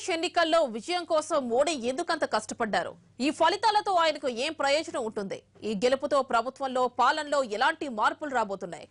ఆంధ్రప్రదేశ్ ఎన్నికల్లో విజయం కోసం మోడీ ఎందుకంత కష్టపడ్డారు? ఈ ఫలితాలతో ఆయనకు ఏం ప్రయోజనం ఉంటుంది? ఈ గెలుపుతో ప్రభుత్వంలో పాలనలో ఎలాంటి మార్పులు రాబోతున్నాయి?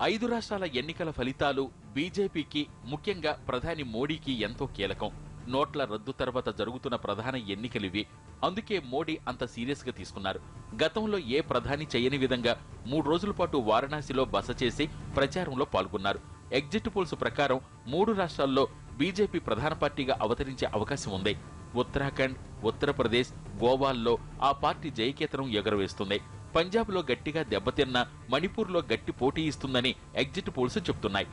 5 రాష్ట్రాల ఎన్నికల ఫలితాలు బీజేపీకి, ముఖ్యంగా ప్రధాని మోడీకి ఎంతో కీలకం. నోట్ల రద్దు తర్వాత జరుగుతున్న ప్రధాన ఎన్నికలివి. అందుకే మోడీ అంత సీరియస్ గా తీసుకున్నారు. గతంలో ఏ ప్రధాని చేయని విధంగా 3 రోజుల పాటు వారణాసిలో బస చేసి ప్రచారంలో పాల్గొన్నారు. ఎగ్జిట్ పోల్స్ ప్రకారం 3 రాష్ట్రాల్లో బీజేపీ ప్రధాన పార్టీగా అవతరించే అవకాశం ఉంది. ఉత్తరాఖండ్, ఉత్తరప్రదేశ్, గోవాల్లో ఆ పార్టీ జయకేతనం ఎగురవేస్తుంది. పంజాబ్లో గట్టిగా దెబ్బతిన్న మణిపూర్లో గట్టి పోటీ ఇస్తుందని ఎగ్జిట్ పోల్స్ చెబుతున్నాయి.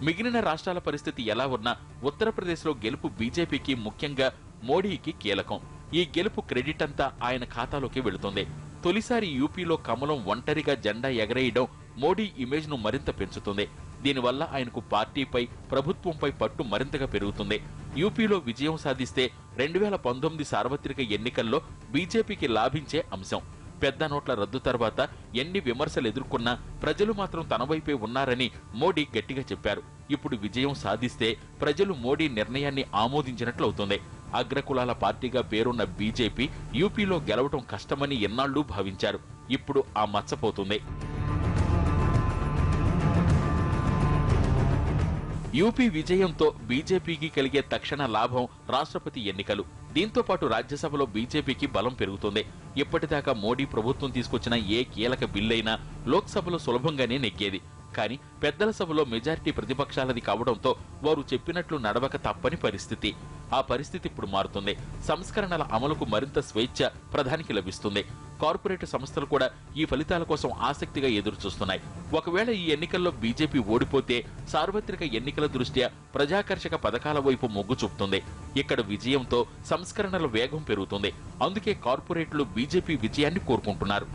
మిగిలిన రాష్ట్రాల పరిస్థితి ఎలా ఉన్నా ఉత్తరప్రదేశ్లో గెలుపు బీజేపీకి, ముఖ్యంగా మోడీకి కీలకం. ఈ గెలుపు క్రెడిట్ అంతా ఆయన ఖాతాలోకి వెళుతుంది. తొలిసారి యూపీలో కమలం ఒంటరిగా జెండా ఎగరేయడం మోడీ ఇమేజ్ ను మరింత పెంచుతుంది. దీనివల్ల ఆయనకు పార్టీపై, ప్రభుత్వంపై పట్టు మరింతగా పెరుగుతుంది. యూపీలో విజయం సాధిస్తే 2019 సార్వత్రిక ఎన్నికల్లో బీజేపీకి లాభించే అంశం. పెద్ద నోట్ల రద్దు తర్వాత ఎన్ని విమర్శలు ఎదుర్కొన్నా ప్రజలు మాత్రం తన వైపే ఉన్నారని మోడీ గట్టిగా చెప్పారు. ఇప్పుడు విజయం సాధిస్తే ప్రజలు మోడీ నిర్ణయాన్ని ఆమోదించినట్లు అవుతుంది. అగ్రకులాల పార్టీగా పేరున్న బీజేపీ యూపీలో గెలవడం కష్టమని ఎన్నాళ్లు భావించారు. ఇప్పుడు ఆ మచ్చపోతుంది. యూపీ విజయంతో బీజేపీకి కలిగే తక్షణ లాభం రాష్ట్రపతి ఎన్నికలు. దీంతో పాటు రాజ్యసభలో బీజేపీకి బలం పెరుగుతుంది. ఇప్పటిదాకా మోడీ ప్రభుత్వం తీసుకొచ్చిన ఏ కీలక బిల్లైనా లోక్సభలో సులభంగానే నెగ్గేది. కానీ పెద్దల సభలో మెజారిటీ ప్రతిపక్షాలది కావడంతో వారు చెప్పినట్లు నడవక తప్పని పరిస్థితి. ఆ పరిస్థితి ఇప్పుడు మారుతుంది. సంస్కరణల అమలుకు మరింత స్వేచ్ఛ ప్రధానికి లభిస్తుంది. కార్పొరేట్ సంస్థలు కూడా ఈ ఫలితాల కోసం ఆసక్తిగా ఎదురుచూస్తున్నాయి. ఒకవేళ ఈ ఎన్నికల్లో బీజేపీ ఓడిపోతే సార్వత్రిక ఎన్నికల దృష్ట్యా ప్రజాకర్షక పథకాల వైపు మొగ్గు చూపుతుంది. ఇక్కడ విజయంతో సంస్కరణల వేగం పెరుగుతుంది. అందుకే కార్పొరేట్లు బీజేపీ విజయాన్ని కోరుకుంటున్నారు.